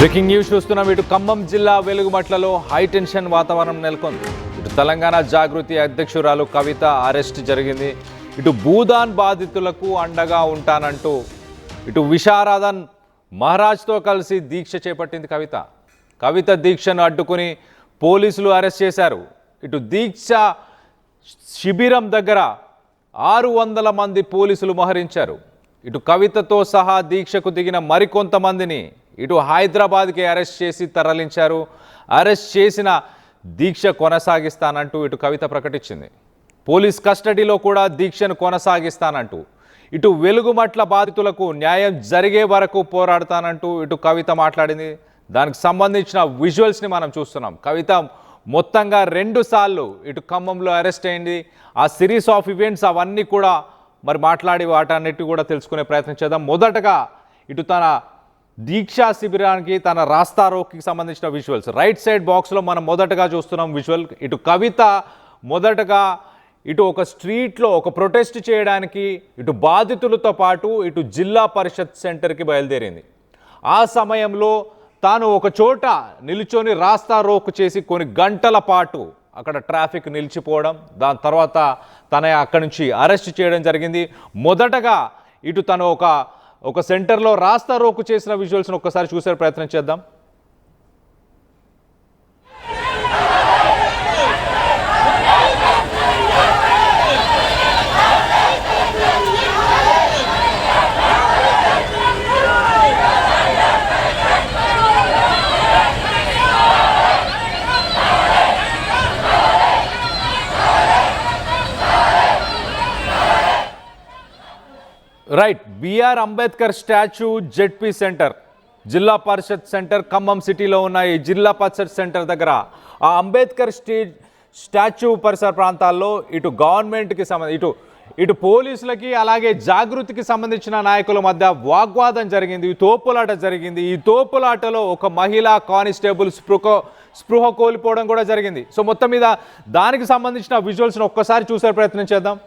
Breaking news చూస్తున్నాం. ఇటు ఖమ్మం జిల్లా వెలుగుమట్లలో హై టెన్షన్ వాతావరణం నెలకొంది. ఇటు తెలంగాణ జాగృతి అధ్యక్షురాలు కవిత అరెస్ట్ జరిగింది. ఇటు భూదాన్ బాధితులకు అండగా ఉంటానంటూ ఇటు విశారదన్ మహారాజ్తో కలిసి దీక్ష చేపట్టింది కవిత దీక్షను అడ్డుకుని పోలీసులు అరెస్ట్ చేశారు. ఇటు దీక్ష శిబిరం దగ్గర 600 మంది పోలీసులు మోహరించారు. ఇటు కవితతో సహా దీక్షకు దిగిన మరికొంతమందిని ఇటు హైదరాబాద్కి అరెస్ట్ చేసి తరలించారు. అరెస్ట్ చేసిన దీక్ష కొనసాగిస్తానంటూ ఇటు కవిత ప్రకటించింది. పోలీస్ కస్టడీలో కూడా దీక్షను కొనసాగిస్తానంటూ ఇటు వెలుగుమట్ల బాధితులకు న్యాయం జరిగే వరకు పోరాడతానంటూ ఇటు కవిత మాట్లాడింది. దానికి సంబంధించిన విజువల్స్ని మనం చూస్తున్నాం. కవిత మొత్తంగా 2 సార్లు ఇటు ఖమ్మంలో అరెస్ట్ అయింది. ఆ సిరీస్ ఆఫ్ ఈవెంట్స్ అవన్నీ కూడా మరి మాట్లాడి వాటన్నిటి కూడా తెలుసుకునే ప్రయత్నం చేద్దాం. మొదటగా ఇటు తన దీక్షా శిబిరానికి తన రాస్తా రోక్కి సంబంధించిన విజువల్స్ రైట్ సైడ్ బాక్స్లో మనం మొదటగా చూస్తున్నాం విజువల్. ఇటు కవిత మొదటగా ఇటు ఒక స్ట్రీట్లో ఒక ప్రొటెస్ట్ చేయడానికి ఇటు బాధితులతో పాటు ఇటు జిల్లా పరిషత్ సెంటర్కి బయలుదేరింది. ఆ సమయంలో తాను ఒక చోట నిల్చొని రాస్తా రోక్ చేసి కొన్ని గంటల పాటు అక్కడ ట్రాఫిక్ నిలిచిపోవడం, దాని తర్వాత తన అక్కడి నుంచి అరెస్ట్ చేయడం జరిగింది. మొదటగా ఇటు తను ఒక సెంటర్లో రాస్తా రోకు చేసిన విజువల్స్ని ఒక్కసారి చూసే ప్రయత్నం చేద్దాం. Right, BR Ambedkar statue ZP centre Zilla Parishad centre Khammam సిటీలో ఉన్న ఈ జిల్లా పరిషత్ సెంటర్ దగ్గర ఆ అంబేద్కర్ స్టాచ్యూ పరిసర ప్రాంతాల్లో ఇటు గవర్నమెంట్కి సంబంధించి ఇటు పోలీసులకి అలాగే జాగృతికి సంబంధించిన నాయకుల మధ్య వాగ్వాదం జరిగింది. ఈ తోపులాట జరిగింది. ఈ తోపులాటలో ఒక మహిళా కానిస్టేబుల్ స్పృహ కోల్పోవడం కూడా జరిగింది. సో మొత్తం మీద దానికి సంబంధించిన విజువల్స్ని ఒక్కసారి చూసే ప్రయత్నం చేద్దాం.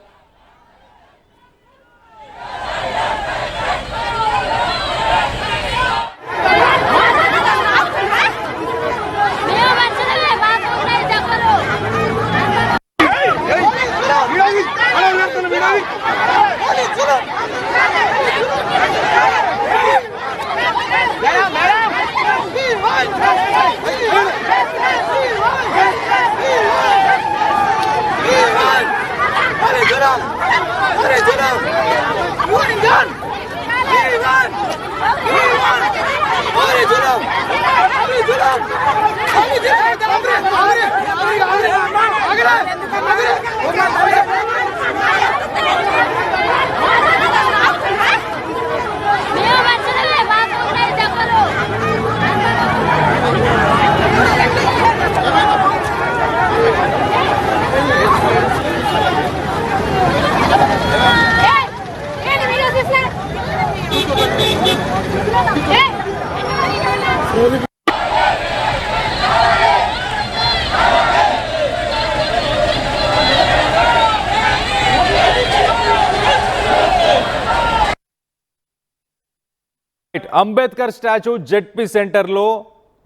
అంబేద్కర్ స్టాచ్యూ జెడ్పీ సెంటర్లో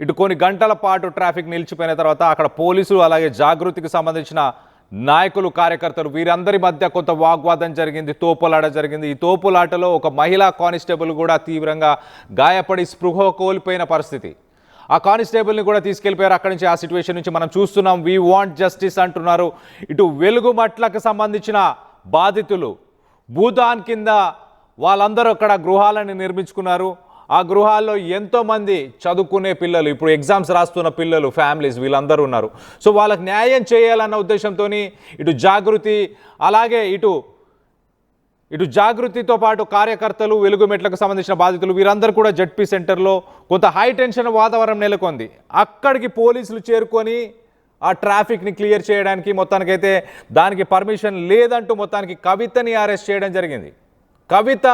ఇటు కొన్ని గంటల పాటు ట్రాఫిక్ నిలిచిపోయిన తర్వాత అక్కడ పోలీసులు అలాగే జాగృతికి సంబంధించిన నాయకులు కార్యకర్తలు వీరందరి మధ్య కొంత వాగ్వాదం జరిగింది, తోపులాట జరిగింది. ఈ తోపులాటలో ఒక మహిళా కానిస్టేబుల్ కూడా తీవ్రంగా గాయపడి స్పృహ కోల్పోయిన పరిస్థితి. ఆ కానిస్టేబుల్ని కూడా తీసుకెళ్ళిపోయారు అక్కడి నుంచి. ఆ సిచ్యువేషన్ నుంచి మనం చూస్తున్నాం. వీ వాంట్ జస్టిస్ అంటున్నారు. ఇటు వెలుగుమట్లకు సంబంధించిన బాధితులు భూదాన్ కింద వాళ్ళందరూ అక్కడ గృహాలను నిర్మించుకున్నారు. ఆ గృహాల్లో ఎంతోమంది చదువుకునే పిల్లలు, ఇప్పుడు ఎగ్జామ్స్ రాస్తున్న పిల్లలు, ఫ్యామిలీస్ వీళ్ళందరూ ఉన్నారు. సో వాళ్ళకి న్యాయం చేయాలన్న ఉద్దేశంతో ఇటు జాగృతి అలాగే ఇటు జాగృతితో పాటు కార్యకర్తలు, వెలుగుమెట్లకు సంబంధించిన బాధితులు వీరందరూ కూడా జెడ్పీ సెంటర్లో కొంత హై టెన్షన్ వాతావరణం నెలకొంది. అక్కడికి పోలీసులు చేరుకొని ఆ ట్రాఫిక్ని క్లియర్ చేయడానికి మొత్తానికైతే దానికి పర్మిషన్ లేదంటూ మొత్తానికి కవితని అరెస్ట్ చేయడం జరిగింది. కవిత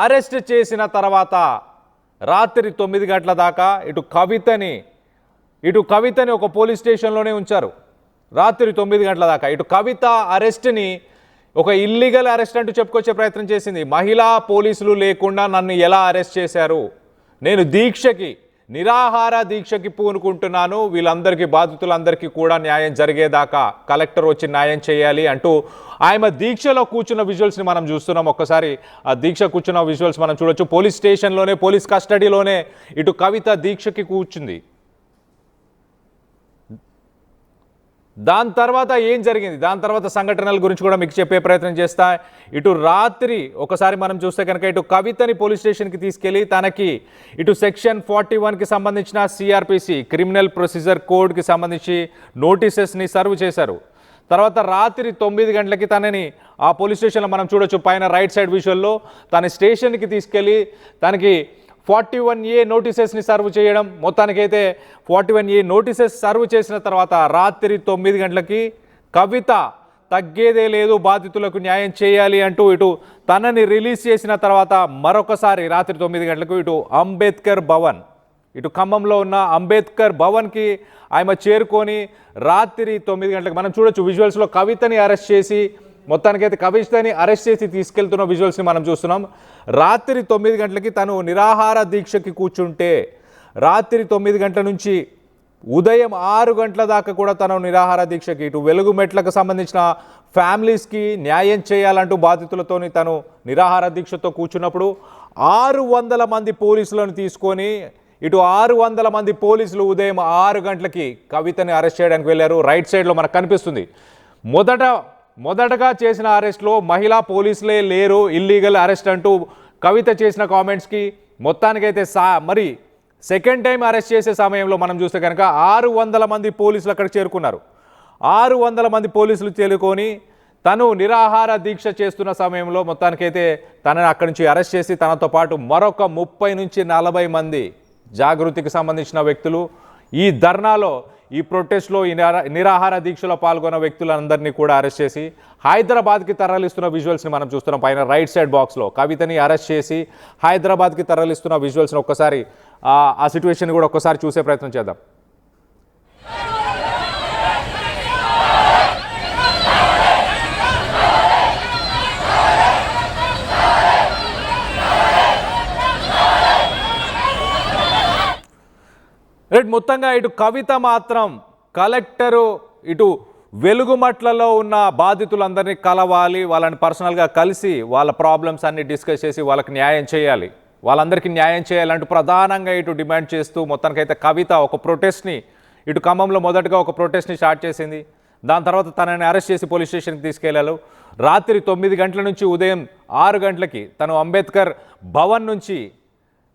అరెస్ట్ చేసిన తర్వాత రాత్రి 9 గంటల దాకా ఇటు కవితని ఒక పోలీస్ స్టేషన్లోనే ఉంచారు. రాత్రి 9 గంటల దాకా ఇటు కవిత అరెస్ట్ని ఒక ఇల్లీగల్ అరెస్ట్ అంటూ చెప్పుకొచ్చే ప్రయత్నం చేసింది. మహిళా పోలీసులు లేకుండా నన్ను ఎలా అరెస్ట్ చేశారు, నేను దీక్షకి నిరాహార దీక్షకి పూనుకుంటున్నాను, వీళ్ళందరికీ బాధితులందరికీ కూడా న్యాయం జరిగేదాకా కలెక్టర్ వచ్చి న్యాయం చేయాలి అంటూ ఆమె దీక్షలో కూర్చున్న విజువల్స్ని మనం చూస్తున్నాం. ఒక్కసారి ఆ దీక్ష కూర్చున్న విజువల్స్ మనం చూడొచ్చు. పోలీస్ స్టేషన్లోనే, పోలీస్ కస్టడీలోనే ఇటు కవిత దీక్షకి కూర్చుంది. దాని తర్వాత ఏం జరిగింది, దాని తర్వాత సంఘటనల గురించి కూడా మీకు చెప్పే ప్రయత్నం చేస్తా. ఇటు రాత్రి ఒకసారి మనం చూస్తే కనుక ఇటు కవితని పోలీస్ స్టేషన్కి తీసుకెళ్ళి తనకి ఇటు సెక్షన్ 41కి సంబంధించిన సిఆర్పిసి క్రిమినల్ ప్రొసీజర్ కోడ్కి సంబంధించి నోటీసెస్ని సర్వ్ చేశారు. తర్వాత రాత్రి 9 గంటలకి తనని ఆ పోలీస్ స్టేషన్లో మనం చూడొచ్చు, పైన రైట్ సైడ్ విజువల్లో తన స్టేషన్కి తీసుకెళ్ళి తనకి 41A నోటీసెస్ని సర్వ్ చేయడం. మొత్తానికైతే 41A నోటీసెస్ సర్వ్ చేసిన తర్వాత రాత్రి 9 గంటలకి కవిత తగ్గేదే లేదు, బాధితులకు న్యాయం చేయాలి అంటూ ఇటు తనని రిలీజ్ చేసిన తర్వాత మరొకసారి రాత్రి 9 గంటలకు ఇటు అంబేద్కర్ భవన్, ఇటు ఖమ్మంలో ఉన్న అంబేద్కర్ భవన్కి ఆమె చేరుకొని రాత్రి 9 గంటలకు మనం చూడొచ్చు విజువల్స్లో కవితని అరెస్ట్ చేసి, మొత్తానికైతే కవితని అరెస్ట్ చేసి తీసుకెళ్తున్న విజువల్స్ని మనం చూస్తున్నాం. రాత్రి 9 గంటలకి తను నిరాహార దీక్షకి కూర్చుంటే రాత్రి 9 గంటల నుంచి ఉదయం 6 గంటల దాకా కూడా తను నిరాహార దీక్షకి ఇటు వెలుగు మెట్లకు సంబంధించిన ఫ్యామిలీస్కి న్యాయం చేయాలంటూ బాధితులతోని తను నిరాహార దీక్షతో కూర్చున్నప్పుడు 600 మంది పోలీసులను తీసుకొని ఇటు 600 మంది పోలీసులు ఉదయం 6 గంటలకి కవితని అరెస్ట్ చేయడానికి వెళ్ళారు. రైట్ సైడ్లో మనకు కనిపిస్తుంది. మొదటగా చేసిన అరెస్ట్లో మహిళా పోలీసులే లేరు, ఇల్లీగల్ అరెస్ట్ అంటూ కవిత చేసిన కామెంట్స్కి మొత్తానికైతే మరి సెకండ్ టైం అరెస్ట్ చేసే సమయంలో మనం చూస్తే కనుక 600 మంది పోలీసులు అక్కడ చేరుకున్నారు. 600 మంది పోలీసులు చేరుకొని తను నిరాహార దీక్ష చేస్తున్న సమయంలో మొత్తానికైతే తనని అక్కడి నుంచి అరెస్ట్ చేసి తనతో పాటు మరొక 30 నుంచి 40 మంది జాగృతికి సంబంధించిన వ్యక్తులు ఈ ధర్నాలో, ఈ ప్రొటెస్ట్లో, ఈ నిరాహార దీక్షలో పాల్గొన్న వ్యక్తులందరినీ కూడా అరెస్ట్ చేసి హైదరాబాద్కి తరలిస్తున్న విజువల్స్ని మనం చూస్తున్నాం. పైన రైట్ సైడ్ బాక్స్లో కవితని అరెస్ట్ చేసి హైదరాబాద్కి తరలిస్తున్న విజువల్స్ని ఒక్కసారి ఆ సిచ్యువేషన్ కూడా ఒక్కసారి చూసే ప్రయత్నం చేద్దాం. మొత్తంగా ఇటు కవిత మాత్రం కలెక్టరు ఇటు వెలుగుమట్లలో ఉన్న బాధితులందరినీ కలవాలి, వాళ్ళని పర్సనల్గా కలిసి వాళ్ళ ప్రాబ్లమ్స్ అన్ని డిస్కస్ చేసి వాళ్ళకి న్యాయం చేయాలి, వాళ్ళందరికీ న్యాయం చేయాలంటూ ప్రధానంగా ఇటు డిమాండ్ చేస్తూ మొత్తానికైతే కవిత ఒక ప్రొటెస్ట్ని ఇటు ఖమ్మంలో మొదటగా ఒక ప్రొటెస్ట్ని స్టార్ట్ చేసింది. దాని తర్వాత తనని అరెస్ట్ చేసి పోలీస్ స్టేషన్కి తీసుకెళ్లారు. రాత్రి 9 గంటల నుంచి ఉదయం 6 గంటలకి తను అంబేద్కర్ భవన్ నుంచి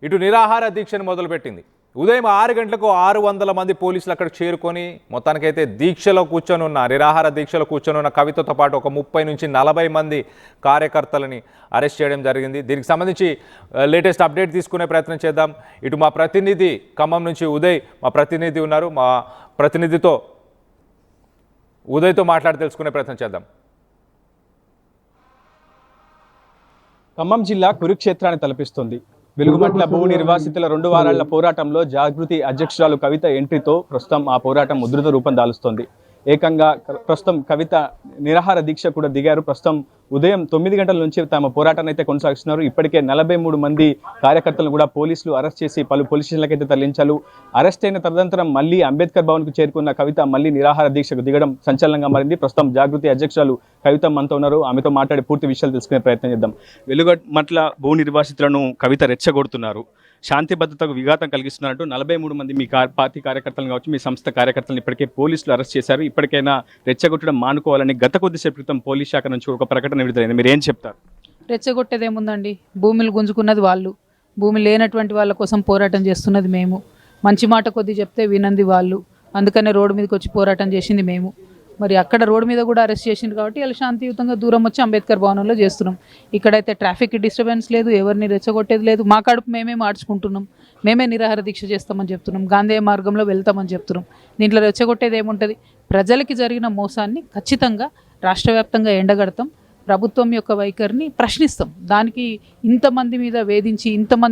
ఇటు నిరాహార దీక్షను మొదలుపెట్టింది. ఉదయం 6 గంటలకు 600 మంది పోలీసులు అక్కడ చేరుకొని మొత్తానికైతే దీక్షలో కూర్చొని ఉన్న, నిరాహార దీక్షలో కూర్చొని ఉన్న కవితతో పాటు ఒక 30 నుంచి 40 మంది కార్యకర్తలని అరెస్ట్ చేయడం జరిగింది. దీనికి సంబంధించి లేటెస్ట్ అప్డేట్ తీసుకునే ప్రయత్నం చేద్దాం. ఇటు మా ప్రతినిధి ఖమ్మం నుంచి ఉదయ్, మా ప్రతినిధి ఉన్నారు, మా ప్రతినిధితో ఉదయ్తో మాట్లాడి తెలుసుకునే ప్రయత్నం చేద్దాం. ఖమ్మం జిల్లా కురుక్షేత్రాన్ని తలపిస్తుంది. వెలుగుమట్ల భూ నిర్వాసితుల 2 వారాల పోరాటంలో జాగృతి అధ్యక్షురాలు కవిత ఎంట్రీతో ప్రస్తుతం ఆ పోరాటం ఉధృత రూపం దాలుస్తోంది. ఏకంగా ప్రస్తుతం కవిత నిరాహార దీక్ష కూడా దిగారు. ప్రస్తుతం ఉదయం 9 గంటల నుంచి తమ పోరాటాన్ని అయితే కొనసాగిస్తున్నారు. ఇప్పటికే 43 మంది కార్యకర్తలను కూడా పోలీసులు అరెస్ట్ చేసి పలు పోలీస్ స్టేషన్లకైతే తరలించారు. అరెస్ట్ అయిన తదనంతరం మళ్ళీ అంబేద్కర్ భవన్కు చేరుకున్న కవిత మళ్ళీ నిరాహార దీక్షకు దిగడం సంచలనంగా మారింది. ప్రస్తుతం జాగృతి అధ్యక్షురాలు కవిత మనతో ఉన్నారు. ఆమెతో మాట్లాడి పూర్తి విషయాలు తెలుసుకునే ప్రయత్నం చేద్దాం. వెలుగుమట్ల భూ నిర్వాసితులను కవిత రెచ్చగొడుతున్నారు, శాంతి భద్రతకు విఘాతం కలిగిస్తున్నారంటూ 43 మంది మీ పార్టీ కార్యకర్తలను కావచ్చు, మీ సంస్థ కార్యకర్తలను ఇప్పటికే పోలీసులు అరెస్ట్ చేశారు. ఇప్పటికైనా రెచ్చగొట్టడం మానుకోవాలని గత కొద్దిసేపు క్రితం పోలీస్ శాఖ నుంచి ఒక ప్రకటన విడుదలైంది. మీరు ఏం చెప్తారు? రెచ్చగొట్టేది ఏముందండి, భూములు గుంజుకున్నది వాళ్ళు, భూమి లేనటువంటి వాళ్ళ కోసం పోరాటం చేస్తున్నది మేము, మంచి మాట కొద్ది చెప్తే వినంది వాళ్ళు, అందుకనే రోడ్డు మీదకి వచ్చి పోరాటం చేసింది మేము. మరి అక్కడ రోడ్డు మీద కూడా అరెస్ట్ చేసింది కాబట్టి ఇలా శాంతియుతంగా దూరం వచ్చి అంబేద్కర్ భవనంలో చేస్తున్నాం. ఇక్కడైతే ట్రాఫిక్ డిస్టర్బెన్స్ లేదు, ఎవరిని రెచ్చగొట్టేది లేదు, మా కడుపు మేమే మార్చుకుంటున్నాం, మేమే నిరాహార దీక్ష చేస్తామని చెప్తున్నాం, గాంధీ మార్గంలో వెళ్తామని చెప్తున్నాం. దీంట్లో రెచ్చగొట్టేది ఏముంటుంది? ప్రజలకి జరిగిన మోసాన్ని ఖచ్చితంగా రాష్ట్ర వ్యాప్తంగా ఎండగడతాం, ప్రభుత్వం యొక్క వైఖరిని ప్రశ్నిస్తాం. దానికి ఇంతమంది మీద వేధించి ఇంతమంది